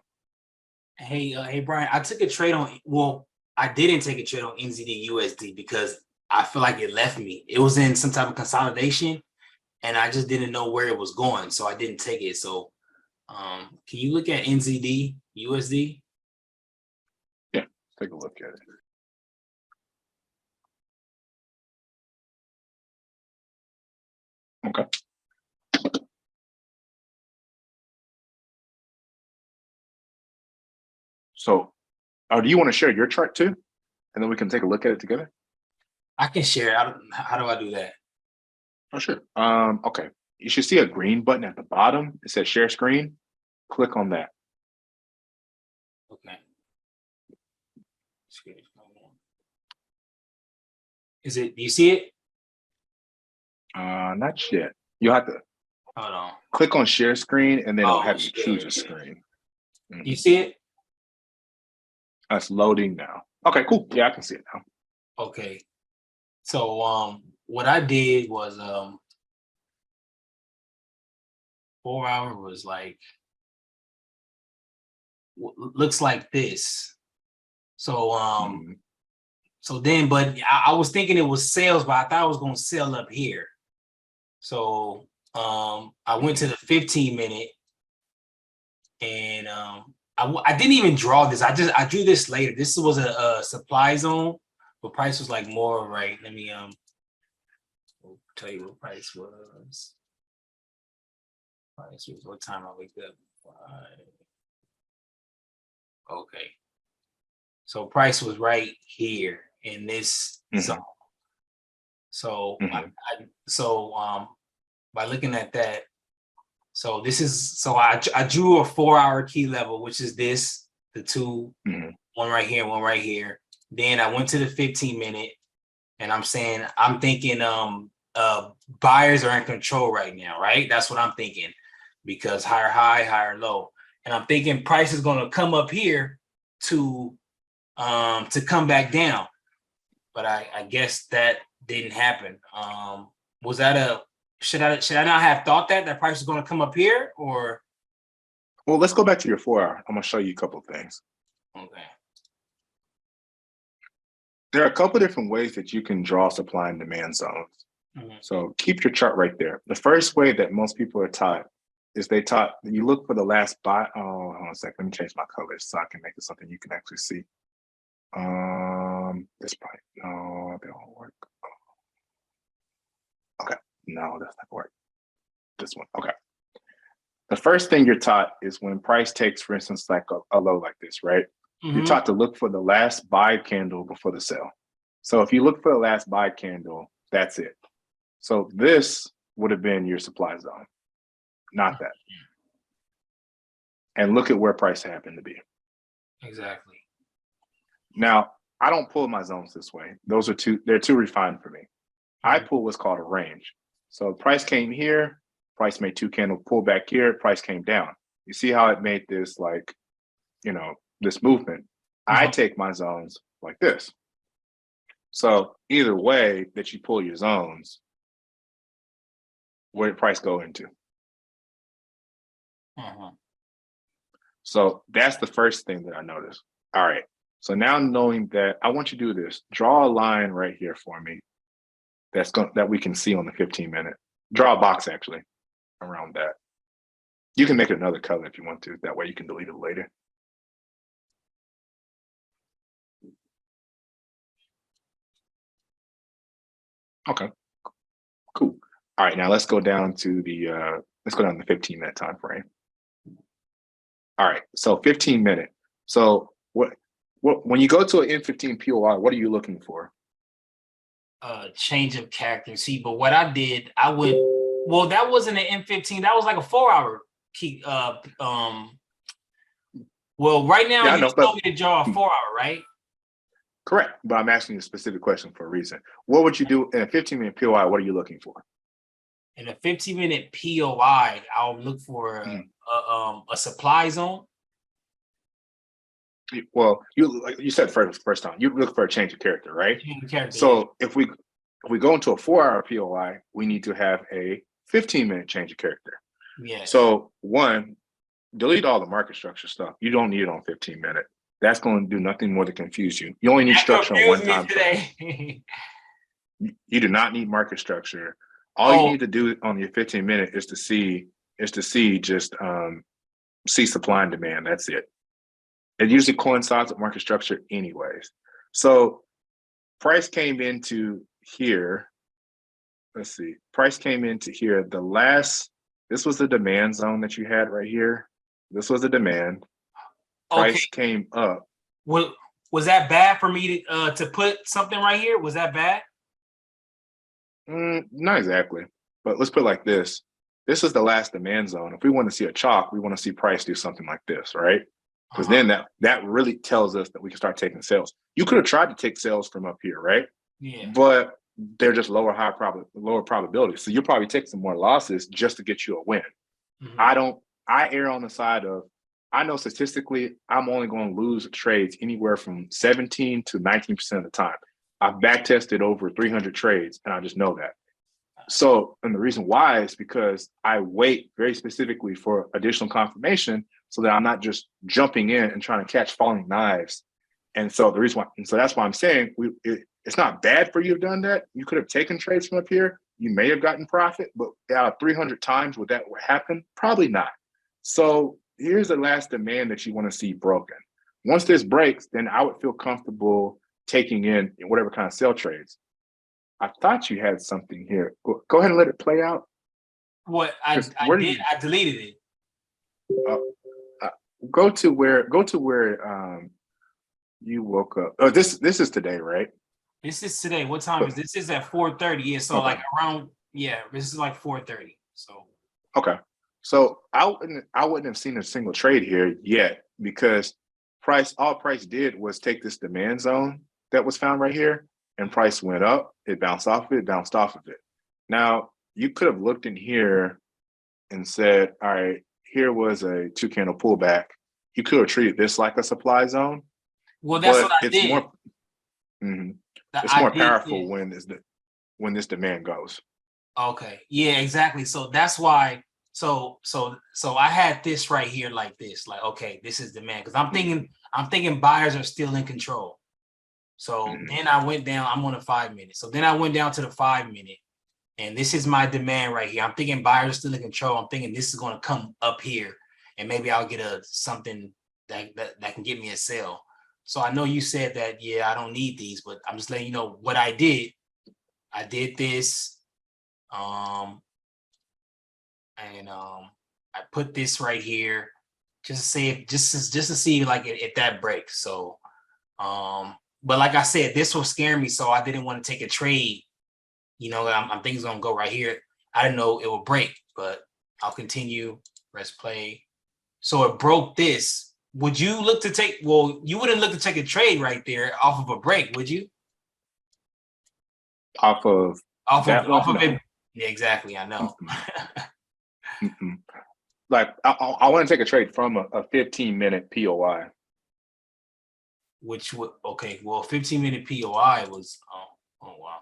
Hey Brian, I took a trade on, well, I didn't take a trade on NZD USD because I feel like it left me. It was in some type of consolidation and I just didn't know where it was going. So I didn't take it. So can you look at NZD USD? yeah, take a look at it. Okay. So do you want to share your chart too? And then we can take a look at it together? I can share it. How do I do that? Oh, sure. Okay. You should see a green button at the bottom. It says share screen. Click on that. Okay. Is it, do you see it? Not yet. You'll have to Hold on. click on share screen and then it'll Oh, have you choose a share. screen. Do you see it? That's loading now. Okay, cool. Yeah, I can see it now. Okay. So what I did was 4 hour was like looks like this. So so then, but I was thinking it was sales, but I thought I was gonna sell up here. So I went to the 15-minute and I didn't even draw this. I drew this later. This was a supply zone, but price was like more right. Let me tell you what price was. Price was what time I wake up. Okay. So price was right here in this zone. So, Mhm. by looking at that, so this is, so I drew a 4-hour key level, which is this, the two, Mhm. one right here, one right here. Then I went to the 15-minute, and I'm thinking buyers are in control right now, right? That's what I'm thinking, because higher high, higher low. And I'm thinking price is gonna come up here to come back down. But I guess that didn't happen. Was that a should I not have thought that price is gonna come up here, or Well, let's go back to your 4-hour. I'm gonna show you a couple of things. okay. There are a couple of different ways that you can draw supply and demand zones. Mhm. So keep your chart right there. The first way that most people are taught is you look for the last buy. Oh, hold on a second. Let me change my colors so I can make it something you can actually see. This probably, no, that won't work. Okay, no, that's not gonna work. This one, okay. The first thing you're taught is when price takes, for instance, like a low like this, right? You're Mhm. taught to look for the last buy candle before the sell. So if you look for the last buy candle, that's it. So this would have been your supply zone, not that. And look at where price happened to be. Exactly. Now, I don't pull my zones this way. They're too refined for me. I pull what's called a range. So price came here, price made two candle pull back here, price came down. You see how it made this this movement. I take my zones like this. So either way that you pull your zones, where did price go into? So that's the first thing that I noticed. All right. So now knowing that, I want you to do this. Draw a line right here for me that we can see on the 15-minute. Draw a box actually around that. You can make it another color if you want to. That way you can delete it later. Okay, cool. All right, now let's go down to the 15-minute time frame. All right, so 15-minute. So what when you go to an N15 POI, what are you looking for? Change of character. See, but what I did, well, that wasn't an M15, that was like a 4-hour key. Well, right now Yeah, I you know, told but me to draw a 4-hour, right? correct. But I'm asking you a specific question for a reason. What would you do in a 15-minute POI? What are you looking for? In a 15-minute POI, I'll look for a supply zone. Well, like you said first time, you look for a change of character, right? So if we go into a 4-hour POI, we need to have a 15-minute change of character. Yes. So one, delete all the market structure stuff. You don't need it on 15-minute. That's going to do nothing more than confuse you. You only need structure on one time frame. You do not need market structure. All you need to do on your 15-minute is to see see supply and demand. That's it. It usually coincides with market structure anyways. So price came into here. Let's see. Price came into here. This was the demand zone that you had right here. This was the demand. Price came up. Well, was that bad for me to put something right here? Was that bad? Not exactly. But let's put it like this. This is the last demand zone. If we want to see a chalk, we want to see price do something like this, right? Because then that really tells us that we can start taking sales. You could have tried to take sales from up here, right? Yeah. But they're just lower probability. So you'll probably take some more losses just to get you a win. I err on the side of, I know statistically I'm only going to lose trades anywhere from 17 to 19% of the time. I've back tested over 300 trades and I just know that. So, and the reason why is because I wait very specifically for additional confirmation so that I'm not just jumping in and trying to catch falling knives. And so the reason why, and so that's why I'm saying it's not bad for you to have done that. You could have taken trades from up here. You may have gotten profit, but out of 300 times would that happen? Probably not. So here's the last demand that you want to see broken. Once this breaks, then I would feel comfortable taking in whatever kind of sell trades. I thought you had something here. Go ahead and let it play out. What I did, I deleted it. Go to where you woke up. Oh, this is today, right? This is today. What time is this? This is at 4:30. Yeah, so Okay. like around, yeah, this is like 4:30. So Okay. So I wouldn't have seen a single trade here yet because all price did was take this demand zone that was found right here, and price went up, it bounced off of it, bounced off of it. Now you could have looked in here and said, all right, here was a 2 candle pullback. You could have treated this like a supply zone, well, that's what but I did. Mhm. it's I more did powerful this. when this demand goes. Okay. Yeah, exactly. So that's why. So I had this right here like this. Like, okay, this is demand. Because I'm thinking buyers are still in control. So Mhm. then I went down, I'm on a 5 minute. So then I went down to the 5 minute. And this is my demand right here. I'm thinking buyers are still in control. I'm thinking this is going to come up here. And maybe I'll get something that can get me a sale. So I know you said that, yeah, I don't need these, but I'm just letting you know what I did. I did this. And I put this right here just to see if just to see like if that breaks. So but like I said, this will scare me, so I didn't want to take a trade. I'm thinking it's gonna go right here. I didn't know it would break, but I'll continue. Press play. So it broke this. Would you look to take? Well, you wouldn't look to take a trade right there off of a break, would you? Off of that Off one, of no. it. Yeah, exactly. I know. Mm-mm, mm-mm. Like I want to take a trade from a 15-minute POI. Which would okay. Well, 15-minute POI was oh wow.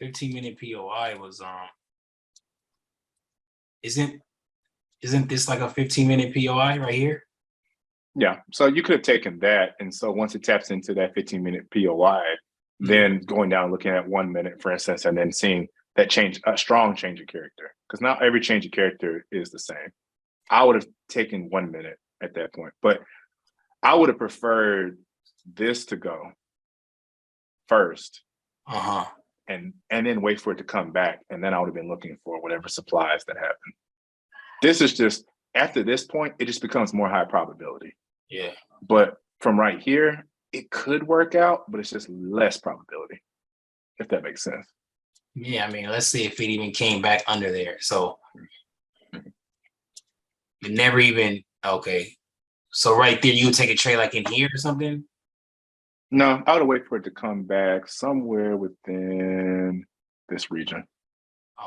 15-minute POI was isn't isn't this like a 15-minute POI right here? Yeah. So you could have taken that. And so once it taps into that 15-minute POI, Mhm. then going down, looking at 1 minute, for instance, and then seeing that change, a strong change of character. Because not every change of character is the same. I would have taken 1 minute at that point, but I would have preferred this to go first Uh-huh. and then wait for it to come back. And then I would have been looking for whatever supplies that happen. This is just after this point, it just becomes more high probability. Yeah. But from right here, it could work out, but it's just less probability, if that makes sense. Yeah, I mean, let's see if it even came back under there. So it never even okay. So right there, you would take a trade like in here or something. No, I would wait for it to come back somewhere within this region.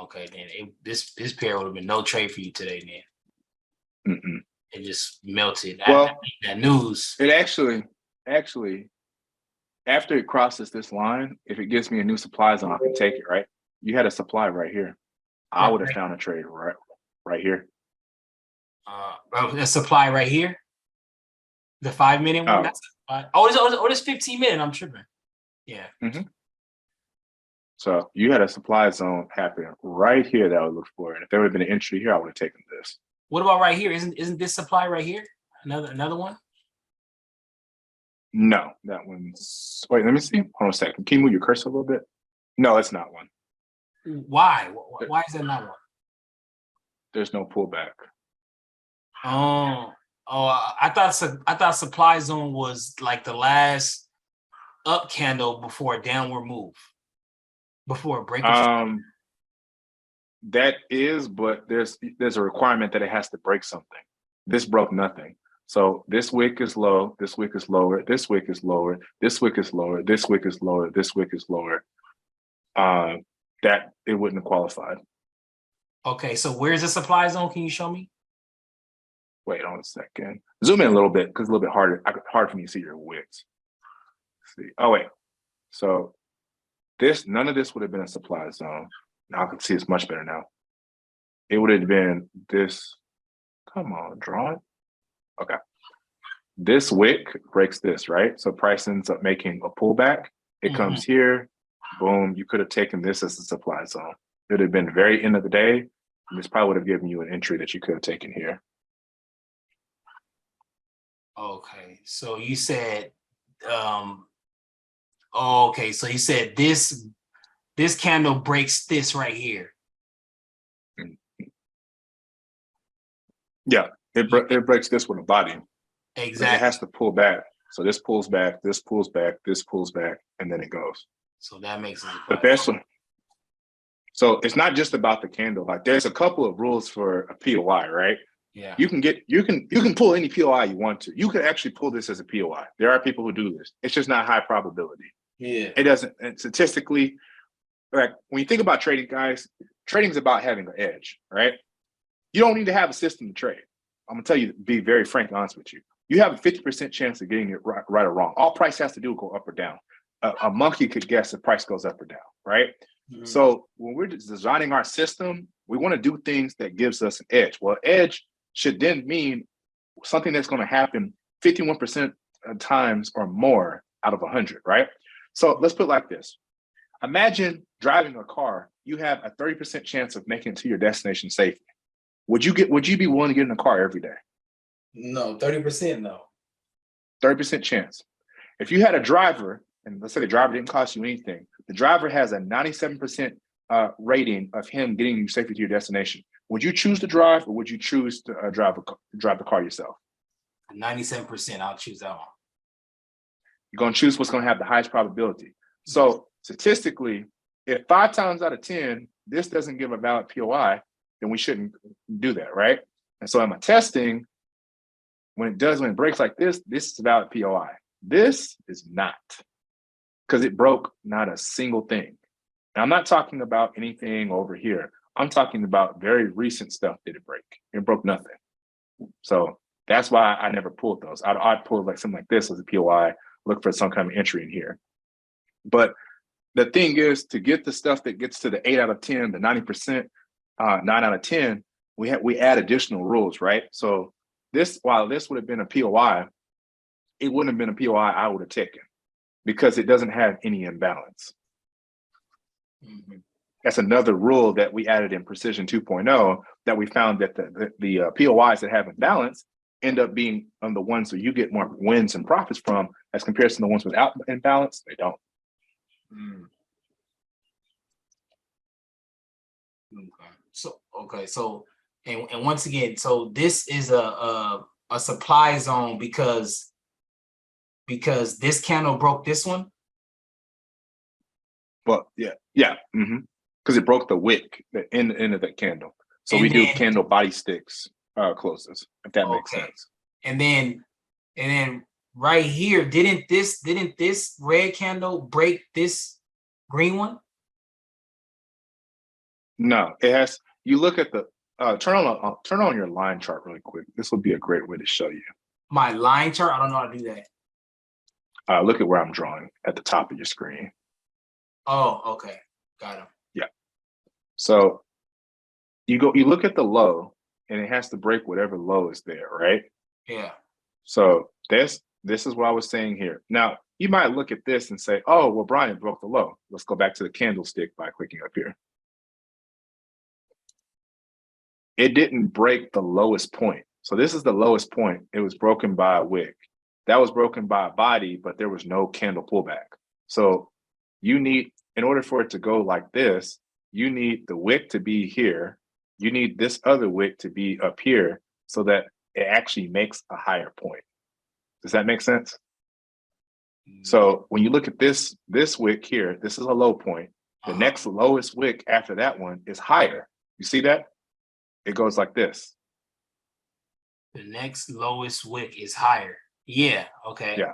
Okay, then this pair would have been no trade for you today. Then Mm-mm. it just melted. Well, That news. it actually, after it crosses this line, if it gives me a new supply zone, I can take it, right? You had a supply right here. I Right, would have right. found a trade right here. A supply right here. The 5 minute one. Oh, That's this 15 minute. I'm tripping. Yeah. mhm. So you had a supply zone happen right here that I would look for. And if there would have been an entry here, I would have taken this. What about right here? Isn't this supply right here? Another one? No, that one's wait, let me see. Hold on a second. Can you move your cursor a little bit? No, it's not one. Why? Why is that not one? There's no pullback. Oh, I thought supply zone was like the last up candle before a downward move, before a break of. Um, that is, but there's a requirement that it has to break something. This broke nothing. So this wick is low, this wick is lower, this wick is lower, this wick is lower, this wick is lower, this wick is lower. That it wouldn't have qualified. Okay, so where's the supply zone? Can you show me? Wait on a second. Zoom in a little bit because it's a little bit hard for me to see your wicks. Let's see. Oh wait. So none of this would have been a supply zone. Now I can see it's much better now. It would have been this. Come on, draw it. Okay. This wick breaks this, right? So price ends up making a pullback. It comes here, boom. You could have taken this as a supply zone. It would have been very end of the day. And this probably would have given you an entry that you could have taken here. Okay, so you said, okay, so you said this candle breaks this right here. Yeah, it breaks this with a body. But it Exactly. has to pull back. So this pulls back, this pulls back, this pulls back, and then it goes. So that makes sense. The best one. So it's not just about the candle. Like there's a couple of rules for a POI, right? Yeah. You can pull any POI you want to. You could actually pull this as a POI. There are people who do this. It's just not high probability. Yeah. It doesn't, and statistically, like when you think about trading, guys, trading is about having an edge, right? You don't need to have a system to trade. I'm gonna tell you, be very frank and honest with you. You have a 50% chance of getting it right or wrong. All price has to do is go up or down. A monkey could guess if price goes up or down, right? Mm-hmm. So when we're designing our system, we want to do things that gives us an edge. Well, edge should then mean something that's going to happen 51% of times or more out of 100, right? So let's put it like this. Imagine driving a car. You have a 30% chance of making it to your destination safely. Would you be willing to get in a car every day? No, 30% no. 30% chance. If you had a driver, and let's say the driver didn't cost you anything, the driver has a 97% rating of him getting you safely to your destination. Would you choose to drive, or would you choose to drive the car yourself? 97%, I'll choose that one. You're going to choose what's going to have the highest probability. So statistically, if 5 times out of 10, this doesn't give a valid POI, then we shouldn't do that, right? And so in my testing, when it breaks like this is a valid POI. This is not, because it broke not a single thing. And I'm not talking about anything over here. I'm talking about very recent stuff that it break. It broke nothing. So that's why I never pulled those. I'd pull like something like this as a POI, look for some kind of entry in here. But the thing is, to get the stuff that gets to the 8 out of 10, the 90%, 9 out of 10, we add additional rules, right? So while this would have been a POI, it wouldn't have been a POI I would have taken because it doesn't have any imbalance. Mm-hmm. That's another rule that we added in Precision 2.0 that we found that the POIs that have imbalance end up being the ones that you get more wins and profits from as compared to the ones without imbalance, they don't. Mm. Okay. So and once again, so this is a supply zone because this candle broke this one. Well, yeah. Mm-hmm. Because it broke the wick, the end of that candle. So we do candle body sticks closes, if that makes sense. And then right here, didn't this red candle break this green one? No, it has. You look at the turn on your line chart really quick. This will be a great way to show you. My line chart? I don't know how to do that. Look at where I'm drawing at the top of your screen. Oh, okay. Got him. Yeah. So you look at the low, and it has to break whatever low is there, right? Yeah. So this is what I was saying here. Now, you might look at this and say, oh, well, Brian broke the low. Let's go back to the candlestick by clicking up here. It didn't break the lowest point. So this is the lowest point. It was broken by a wick. That was broken by a body, but there was no candle pullback. So you need, in order for it to go like this, you need the wick to be here. You need this other wick to be up here so that it actually makes a higher point. Does that make sense? So when you look at this wick here, this is a low point. The next lowest wick after that one is higher. You see that? It goes like this. The next lowest wick is higher. Yeah, okay. Yeah.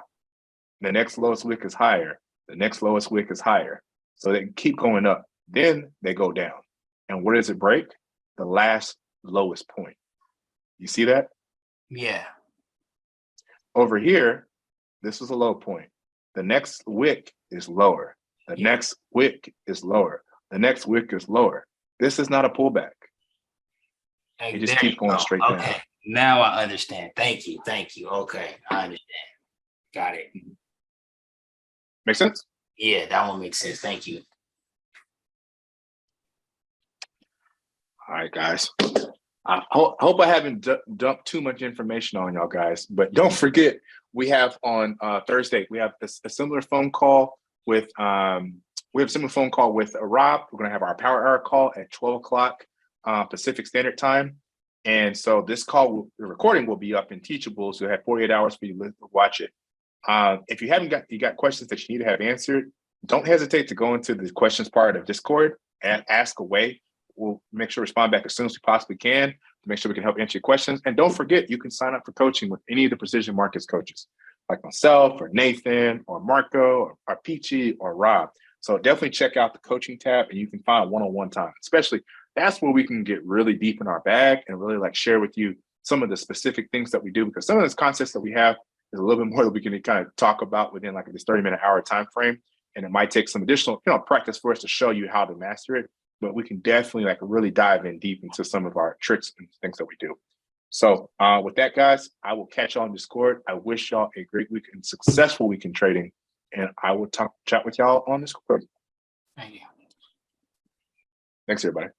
The next lowest wick is higher. The next lowest wick is higher. So they keep going up. Then they go down. And where does it break? The last lowest point. You see that? Yeah. Over here, this is a low point. The next wick is lower. The next wick is lower. The next wick is lower. This is not a pullback. You just keep going straight down. Okay. Now I understand. Thank you. Okay. I understand. Got it. Make sense? Yeah, that one makes sense. Thank you. All right, guys. I hope I haven't dumped too much information on y'all guys, but don't forget, we have on Thursday, we have a similar phone call with Rob. We're going to have our power hour call at 12 o'clock Pacific Standard Time. And so this call, the recording will be up in Teachable. So you have 48 hours for you to watch it. If you got questions that you need to have answered, don't hesitate to go into the questions part of Discord and ask away. We'll make sure to respond back as soon as we possibly can to make sure we can help answer your questions. And don't forget, you can sign up for coaching with any of the precision markets coaches, like myself or Nathan or Marco or Peachy or Rob. So definitely check out the coaching tab and you can find one-on-one time. Especially, that's where we can get really deep in our bag and really like share with you some of the specific things that we do, because some of those concepts that we have is a little bit more that we can kind of talk about within like this 30-minute hour time frame. And it might take some additional, practice for us to show you how to master it. But we can definitely like really dive in deep into some of our tricks and things that we do. So with that, guys, I will catch y'all on Discord. I wish y'all a great week and successful week in trading. And I will chat with y'all on Discord. Thank you. Thanks, everybody.